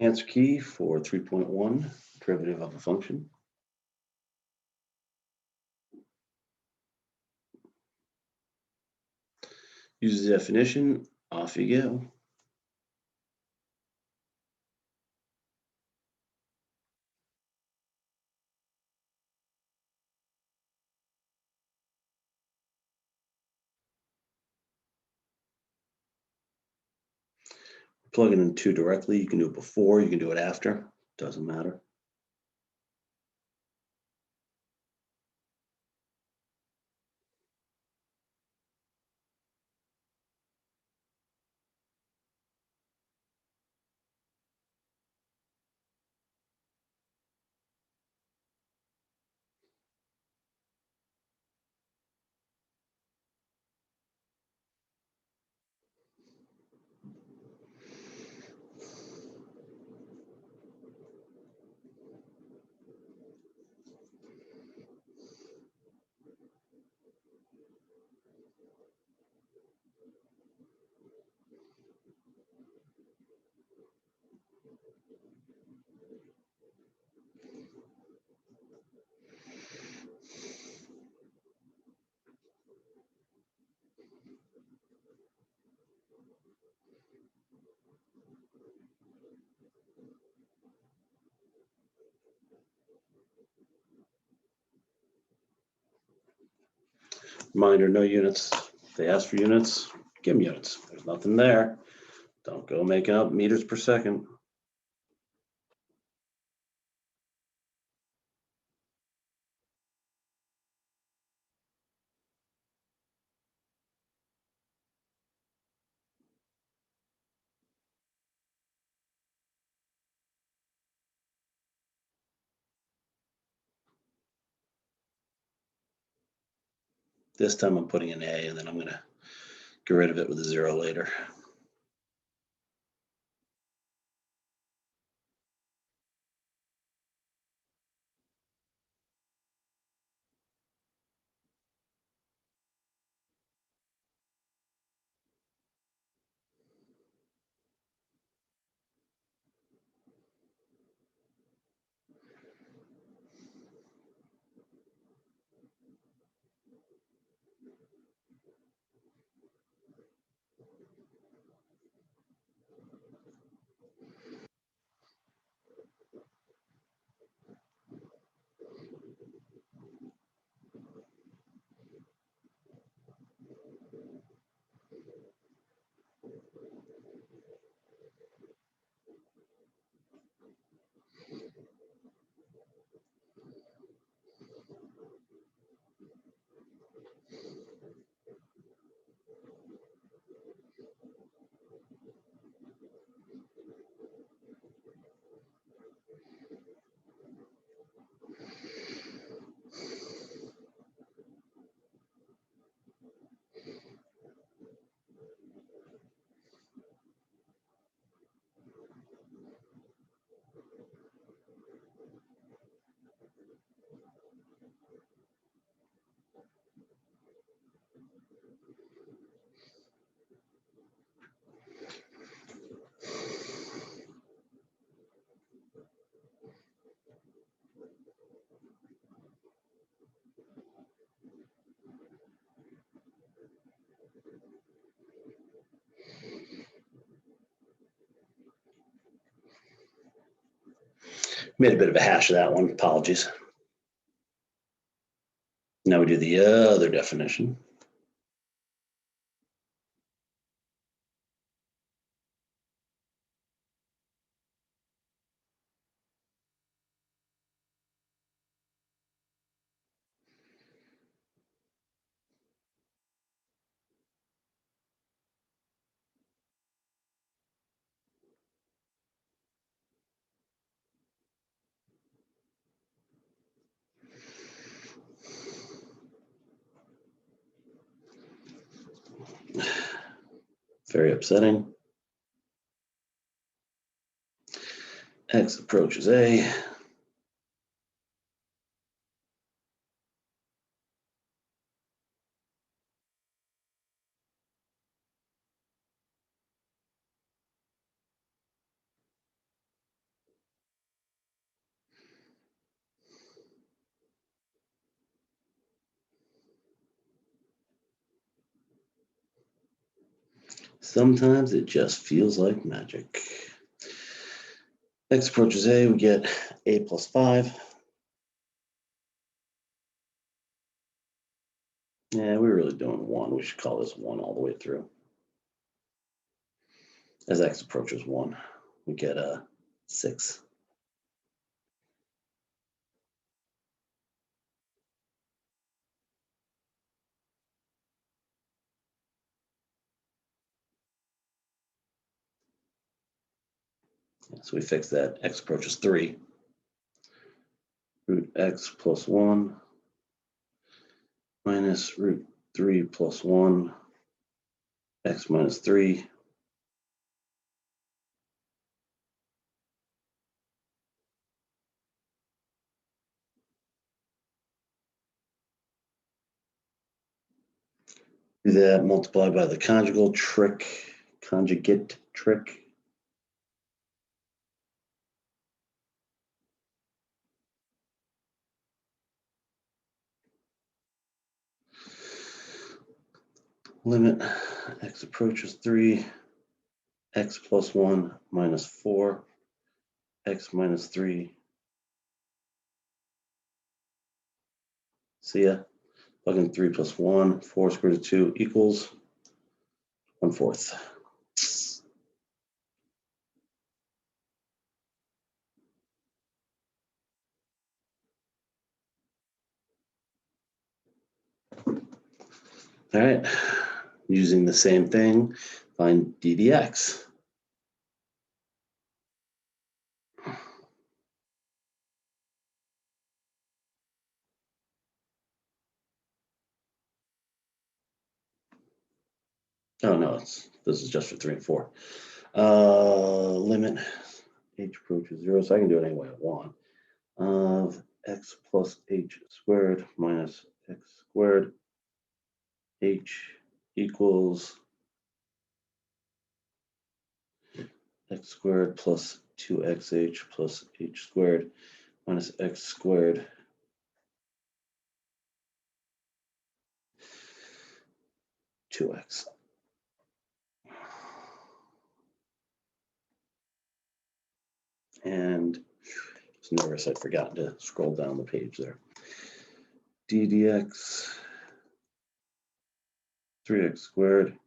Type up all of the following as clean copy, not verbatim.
Answer key for 3.1, derivative of a function. Use the definition, off you go. Plug it in 2 directly. You can do it before, you can do it after, doesn't matter. Reminder, no units. If they ask for units, give them units. There's nothing there. Don't go making up meters per second. This time I'm putting an A, and then I'm going to get rid of it with a 0 later. Made a bit of a hash of that one. Apologies. Now we do the other definition. Very upsetting. X approaches A. Sometimes it just feels like magic. X approaches A, we get A plus 5. Yeah, we're really doing 1. We should call this 1 all the way through. As X approaches 1, we get a 6. So we fix that. X approaches 3. Root X plus 1 minus root 3 plus 1, X minus 3. Do that multiplied by the conjugate trick. Limit X approaches 3, X plus 1 minus 4, X minus 3. See ya. Plug in 3 plus 1, 4 squared root of 2 equals 1/4. All right, using the same thing, find d dx. Oh no, this is just for 3 and 4. Limit h approaches 0, so I can do it any way I want. Of x plus h squared minus x squared, h equals x squared plus 2xh plus h squared minus x squared. Two x. And I was nervous I'd forgotten to scroll down the page there. D dx 3x squared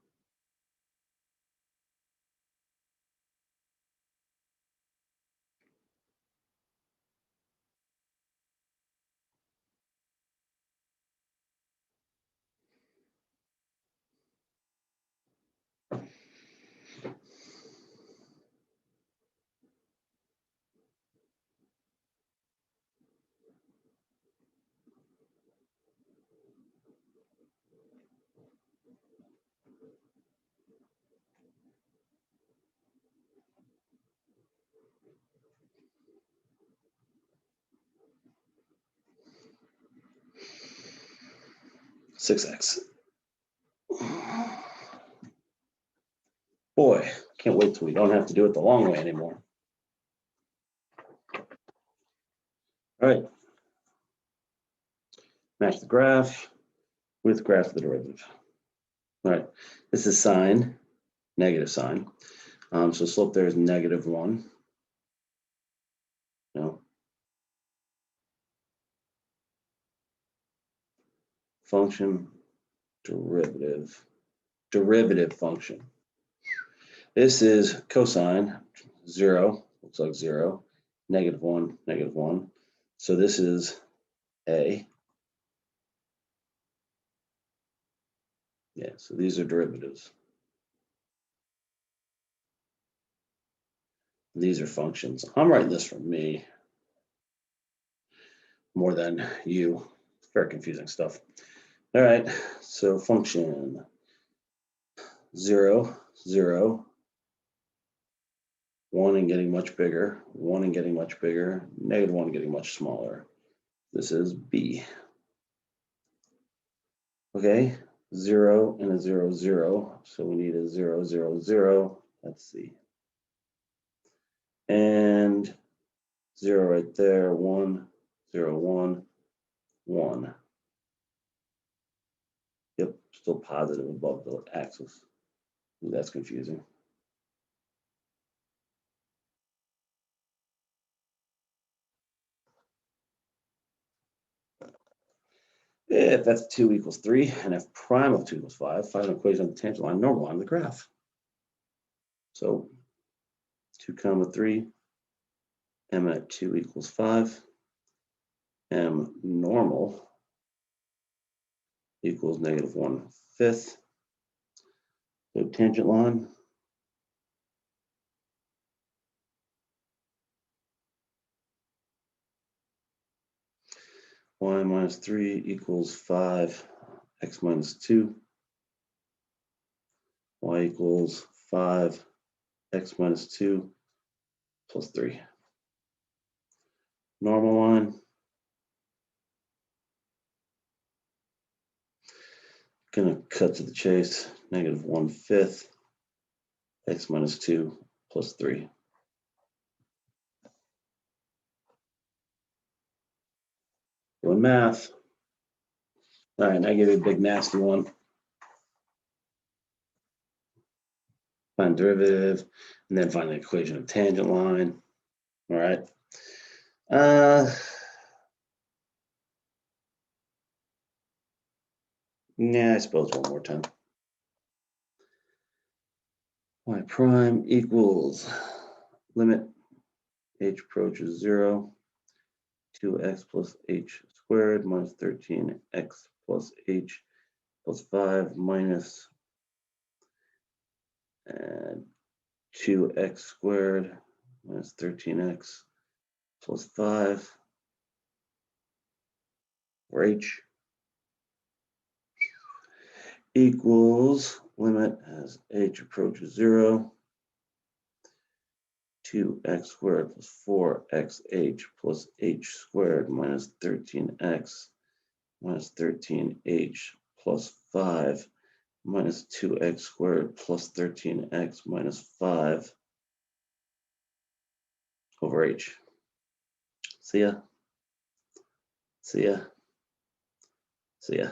six x. Boy, can't wait till we don't have to do it the long way anymore. All right. Match the graph with graph of the derivative. All right, this is sine, negative sine. So slope there is -1. No. Function, derivative function. This is cosine, 0, looks like 0, -1, -1. So this is A. Yeah, so these are derivatives. These are functions. I'm writing this for me more than you. It's very confusing stuff. All right, so function 0, 0, 1 and getting much bigger, 1 and getting much bigger, -1 getting much smaller. This is B. Okay, 0 and a 0, 0. So we need a 0, 0, 0. That's C. And 0 right there, 1, 0, 1, 1. Yep, still positive above the axis. Ooh, that's confusing. If f 2 equals 3 and f prime of 2 equals 5, find an equation of the tangent line, normal line of the graph. So 2 comma 3, m at 2 equals 5, m normal equals negative 1/5. So tangent line y minus 3 equals 5, x minus 2, y equals 5, x minus 2 plus 3. Normal line, gonna cut to the chase, negative 1/5, x minus 2 plus 3. Doing math. All right, now I give you a big nasty one. Find derivative, and then find the equation of tangent line. All right. Yeah, I suppose one more time. Y prime equals limit h approaches 0, 2x plus h squared minus 13x plus h plus 5 minus 2x squared minus 13x plus 5 for h equals limit as h approaches 0, 2x squared plus 4xh plus h squared minus 13x minus 13h plus 5 minus 2x squared plus 13x minus 5 over h. See ya. See ya. See ya.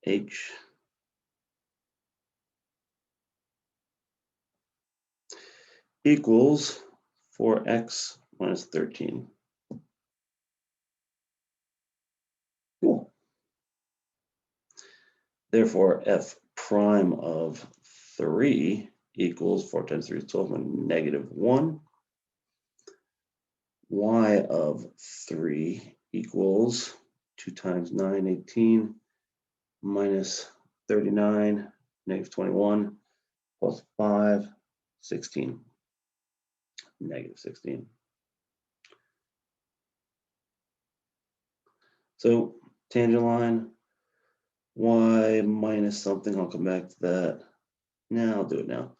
H equals 4x minus 13. Cool. Therefore, f prime of 3 equals 4 times 3 is 12, negative 1. Y of 3 equals 2 times 9, 18, minus 39, negative 21, plus 5, 16, negative 16. So tangent line, y minus something, I'll come back to that. Now I'll do it now.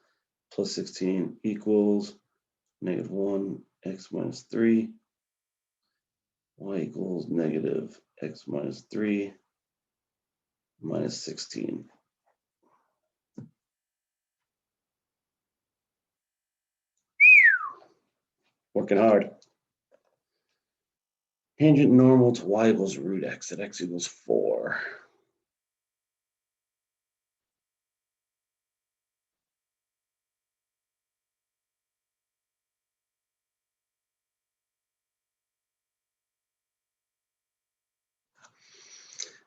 Plus 16 equals negative 1, x minus 3, y equals negative x minus 3, minus 16. Working hard. Tangent normal to y equals root x at x equals 4.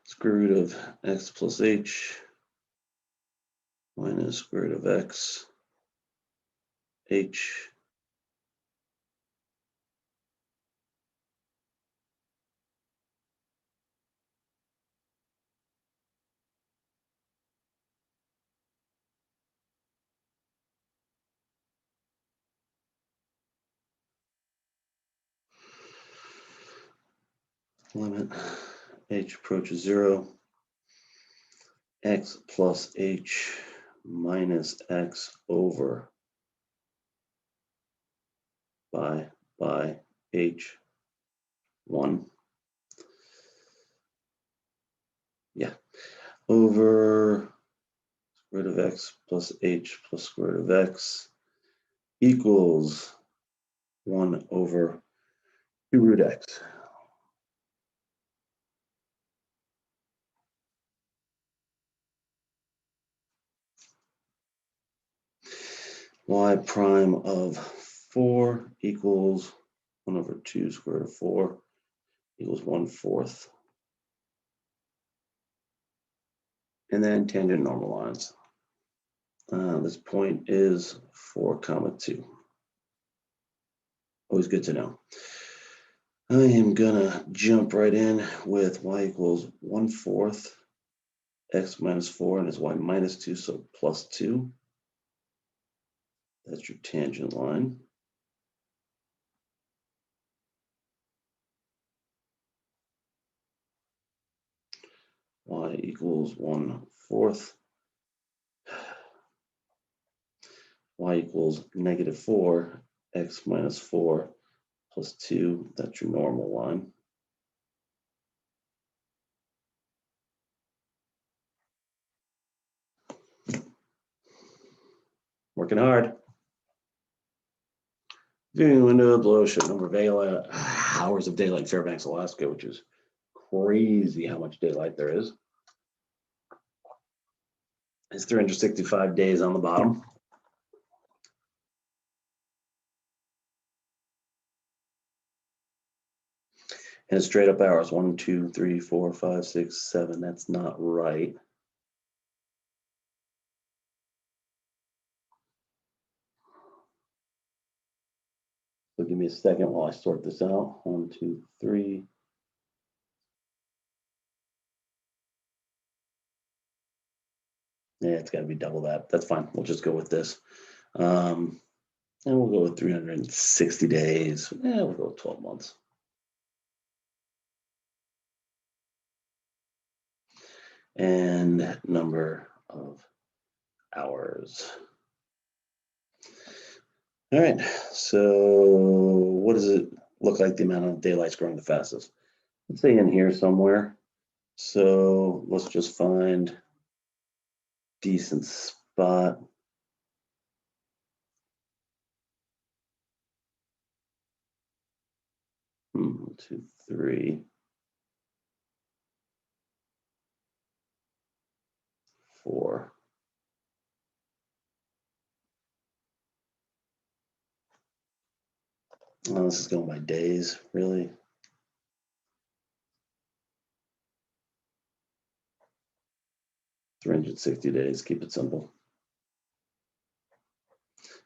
Square root of x plus h minus square root of x h limit h approaches 0, x plus h minus x over by h 1. Yeah, over square root of x plus h plus square root of x equals 1 over 2 root x. y prime of 4 equals 1 over 2 square root of 4 equals 1/4. And then tangent normal lines. This point is 4, 2. Always good to know. I am gonna jump right in with y equals 1/4 x minus 4 and is y minus 2, so plus 2. That's your tangent line. Y equals 1/4. Y equals negative 4, x minus 4 plus 2. That's your normal line. Working hard. Viewing window below show number of hours of daylight in Fairbanks, Alaska, which is crazy how much daylight there is. It's 365 days on the bottom. And it's straight up hours. 1, 2, 3, 4, 5, 6, 7. That's not right. So give me a second while I sort this out. 1, 2, 3. Yeah, it's got to be double that. That's fine. We'll just go with this. And we'll go with 360 days. Yeah, we'll go with 12 months. And number of hours. All right, so what does it look like the amount of daylight's growing the fastest? Let's say in here somewhere. So let's just find decent spot. One, 2, 3, 4. Oh, this is going by days, really. $360 days, keep it simple.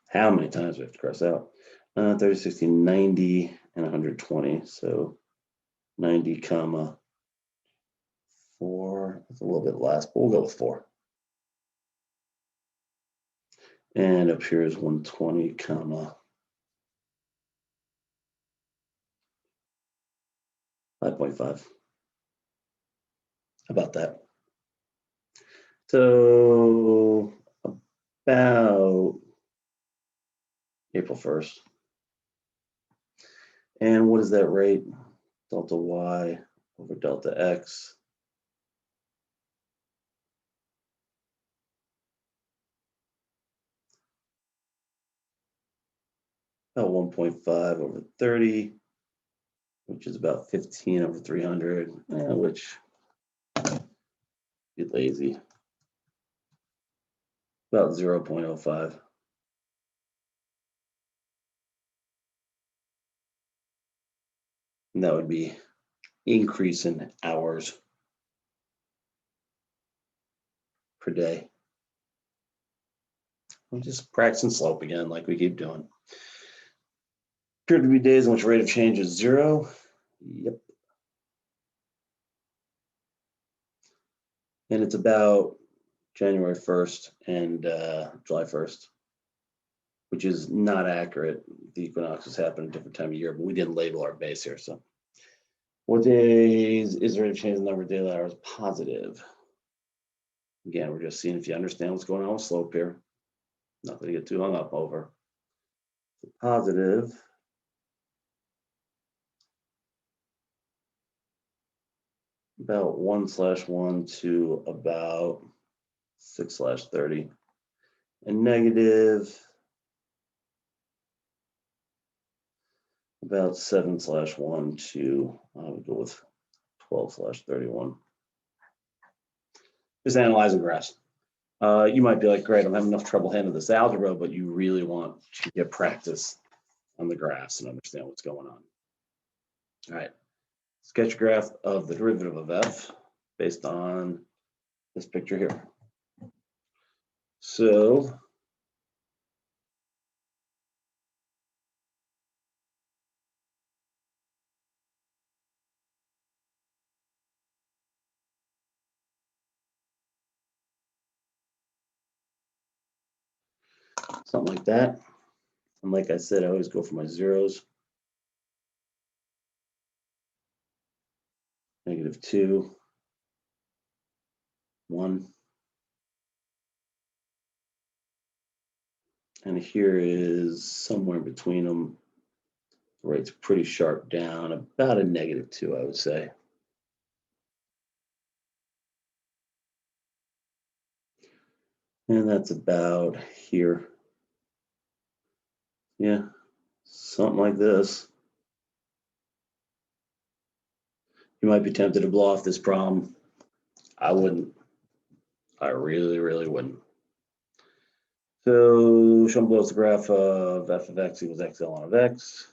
How many times we have to cross out? 30, 60, 90, and 120. So 90, comma 4. That's a little bit less, but we'll go with 4. And up here is 120, comma 5.5. How about that? So about April 1st. And what is that rate? Delta y over delta x. About 1.5 over 30, which is about 15 over 300, which, get lazy, about 0.05. And that would be increase in hours per day. I'm just practicing slope again, like we keep doing. Appear to be days in which rate of change is 0. Yep. And it's about January 1st and July 1st, which is not accurate. The equinoxes happen at a different time of year, but we didn't label our base here. So what days is the rate of change in the number of daylight hours positive? Again, we're just seeing if you understand what's going on with slope here. Nothing to get too hung up over. So positive about 1/1 to about 6/30, and negative about 7/1 to I would go with 12/31. Just analyzing graphs. You might be like, great, I'm having enough trouble handling this algebra, but you really want to get practice on the graphs and understand what's going on. All right, sketch a graph of the derivative of f based on this picture here. So something like that. And like I said, I always go for my zeros. -2, 1. And here is somewhere between them. The rate's pretty sharp down, about a -2, I would say. And that's about here. Yeah, something like this. You might be tempted to blow off this problem. I wouldn't. I really, really wouldn't. So show below is the graph of f of x equals x ln of x.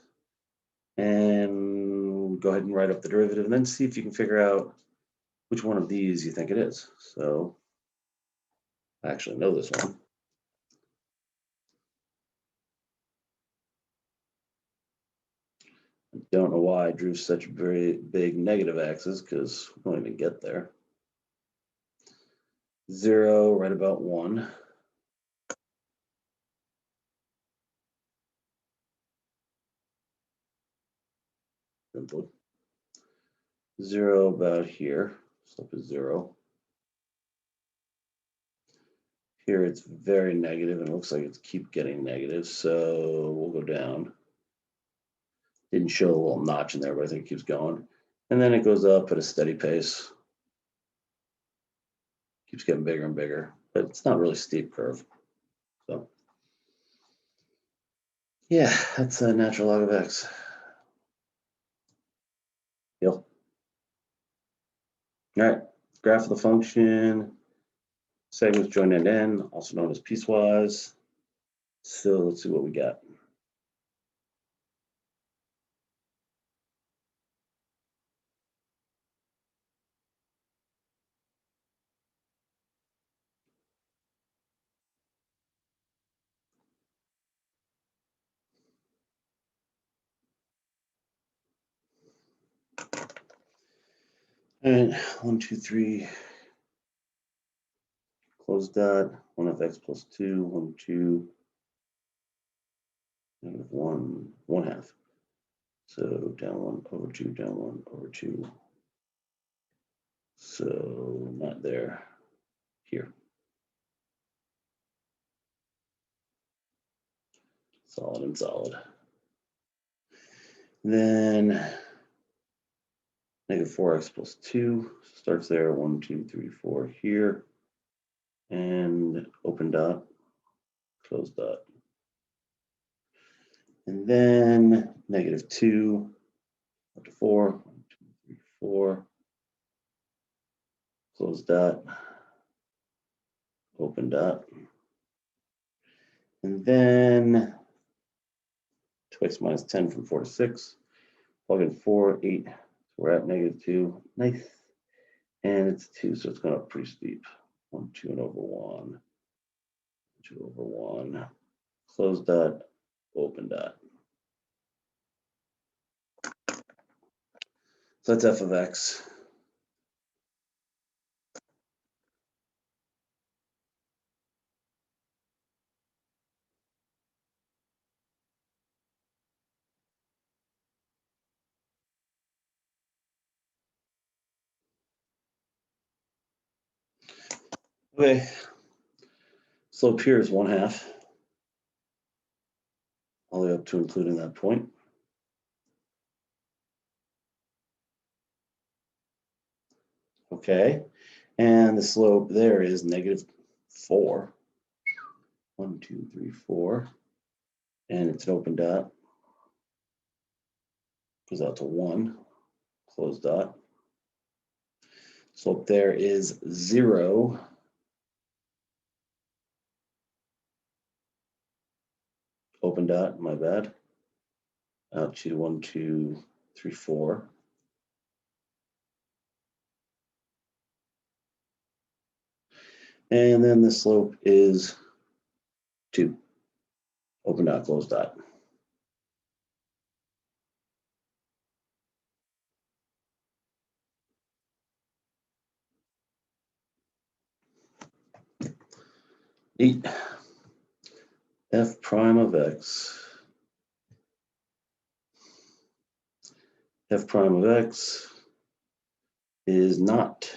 And go ahead and write up the derivative and then see if you can figure out which one of these you think it is. So I actually know this one. I don't know why I drew such a very big negative axis because we don't even get there. 0, right about 1. Simple. 0 about here. Slope is 0. Here it's very negative and it looks like it's keep getting negative. So we'll go down. Didn't show a little notch in there, but I think it keeps going. And then it goes up at a steady pace. Keeps getting bigger and bigger, but it's not really a steep curve. So yeah, that's a natural log of x. Deal. All right, graph of the function, segments joined end to end, also known as piecewise. So let's see what we got. All right, 1, 2, 3. Close dot, 1 of x plus 2, 1, 2, -1, 1/2. So down 1 over 2, down 1 over 2. So not there, here. Solid and solid. Then -4x plus 2 starts there, 1, 2, 3, 4 here. And open dot, close dot. And then -2 up to 4, 1, 2, 3, 4. Close dot, open dot. And then 2x minus 10 from 4 to 6. Plug in 4, 8. So we're at -2. Nice. And it's 2, so it's going up pretty steep. 1, 2, and over 1. 2 over 1. Close dot, open dot. So that's f of x. Okay. Slope here is 1/2. All the way up to including that point. Okay. And the slope there is -4. 1, 2, 3, 4. And it's an open dot. Goes out to 1. Close dot. Slope there is 0. open dot, my bad, out to 1, 2, 3, 4. And then the slope is 2. Open dot, close dot. Neat. F prime of x. F prime of x is not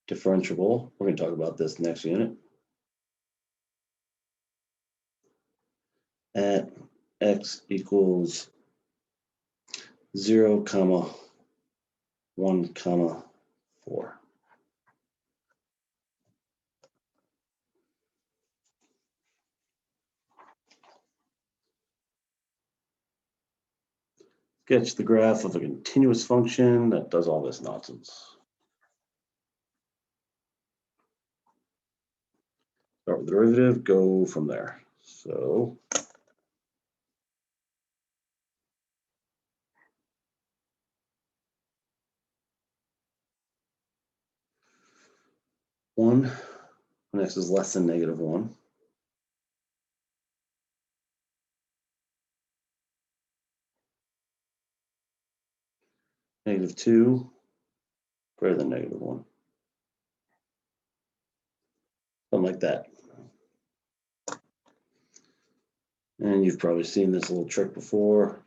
differentiable. We're going to talk about this next unit. At x equals 0, 1, 4. Sketch the graph of a continuous function that does all this nonsense. Start with the derivative, go from there. So when x is less than -1. -2 greater than -1. Something like that. And you've probably seen this little trick before.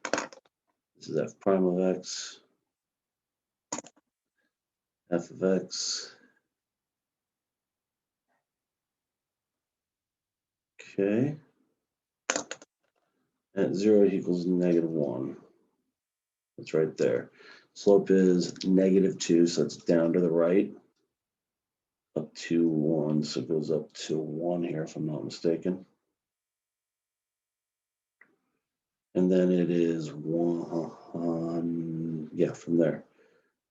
This is f prime of x, f of x. Okay. At 0 equals -1. That's right there. Slope is -2, so it's down to the right. Up to 1, so it goes up to 1 here, if I'm not mistaken. And then it is 1, yeah, from there.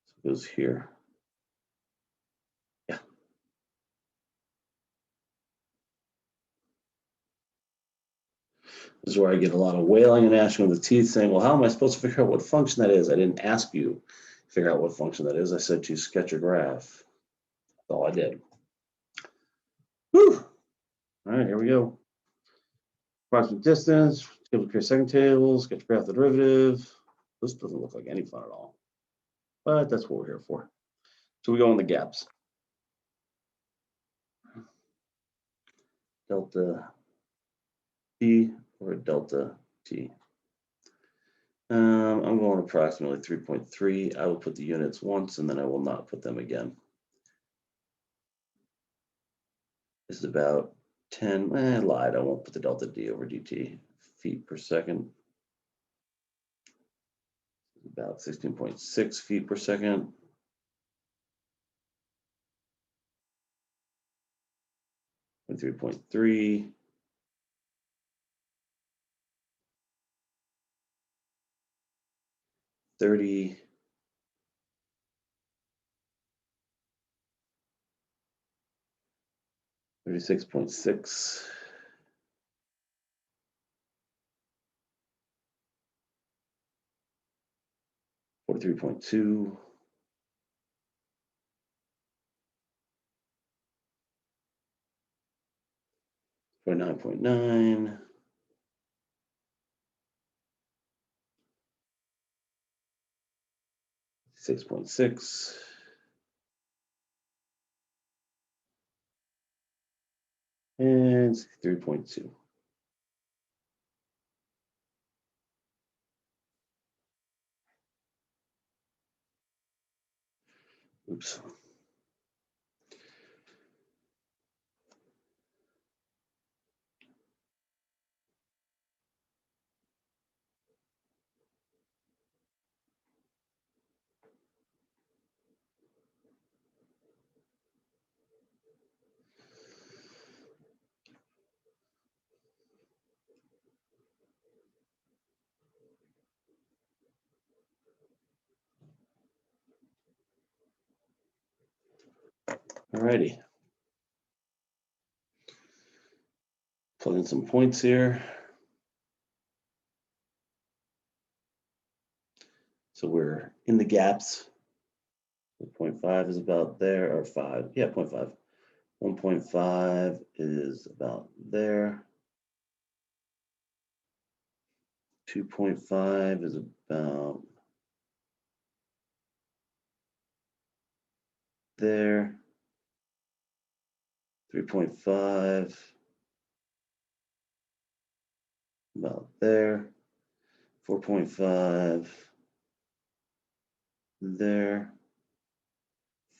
So it goes here. Yeah. This is where I get a lot of wailing and gnashing of the teeth saying, well, how am I supposed to figure out what function that is? I didn't ask you to figure out what function that is. I said to sketch a graph. That's all I did. Whew. All right, here we go. Approximate distance, table to create second table, sketch graph the derivative. This doesn't look like any fun at all, but that's what we're here for. So we go in the gaps. Delta T or delta T. I'm going approximately 3.3. I will put the units once and then I will not put them again. This is about 10, I lied, I won't put the delta D over dt, feet per second. About 16.6 feet per second. And 3.3. 30. 36.6. 43.2. 49.9. 6.6. And 63.2. Oops. Alrighty. Plug in some points here. So we're in the gaps. 0.5 is about there, or 5, yeah, 0.5. 1.5 is about there. 2.5 is about there. 3.5 about there. 4.5 there.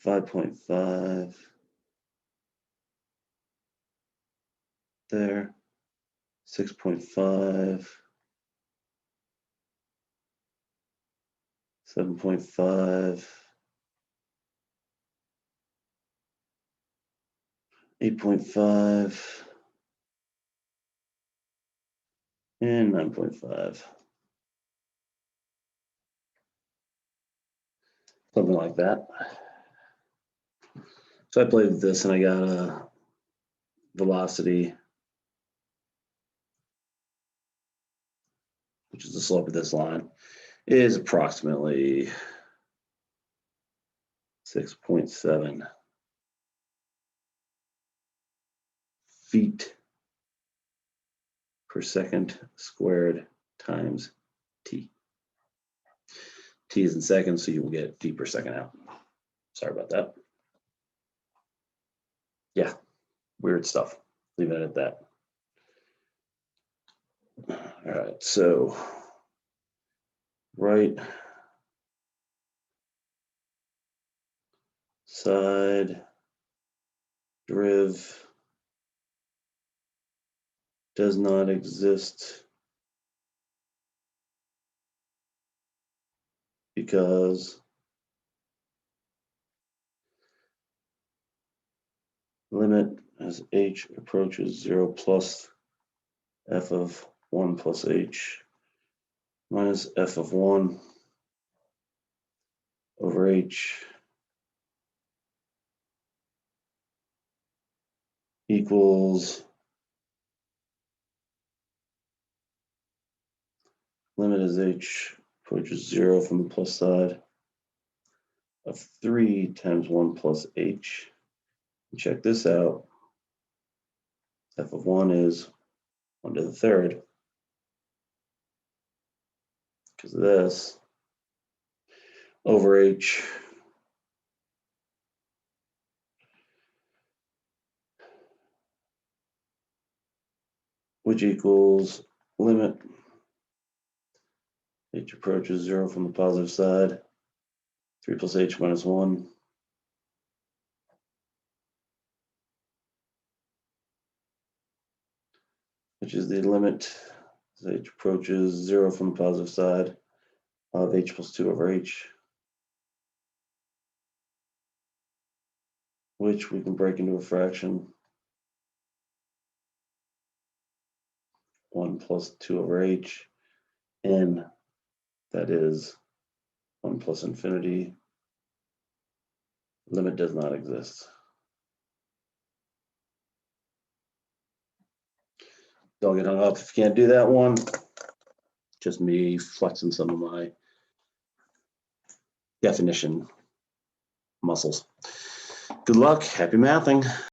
5.5 there. 6.5, 7.5, 8.5, and 9.5. Something like that. So I played with this and I got a velocity, which is the slope of this line, is approximately 6.7 feet per second squared times t. T is in seconds, so you will get t per second out. Sorry about that. Yeah, weird stuff. Leave it at that. All right, so right side deriv does not exist because limit as h approaches 0 plus f of 1 plus h minus f of 1 over h equals limit as h approaches 0 from the plus side of 3 times 1 plus h. And check this out. F of 1 is 1 to the third. Because of this, over h which equals limit h approaches 0 from the positive side, 3 plus h minus 1. Which is the limit as h approaches 0 from the positive side of h plus 2 over h, which we can break into a fraction. 1 plus 2 over h, and that is 1 plus infinity. Limit does not exist. Don't get hung up if you can't do that one. Just me flexing some of my definition muscles. Good luck. Happy mathing.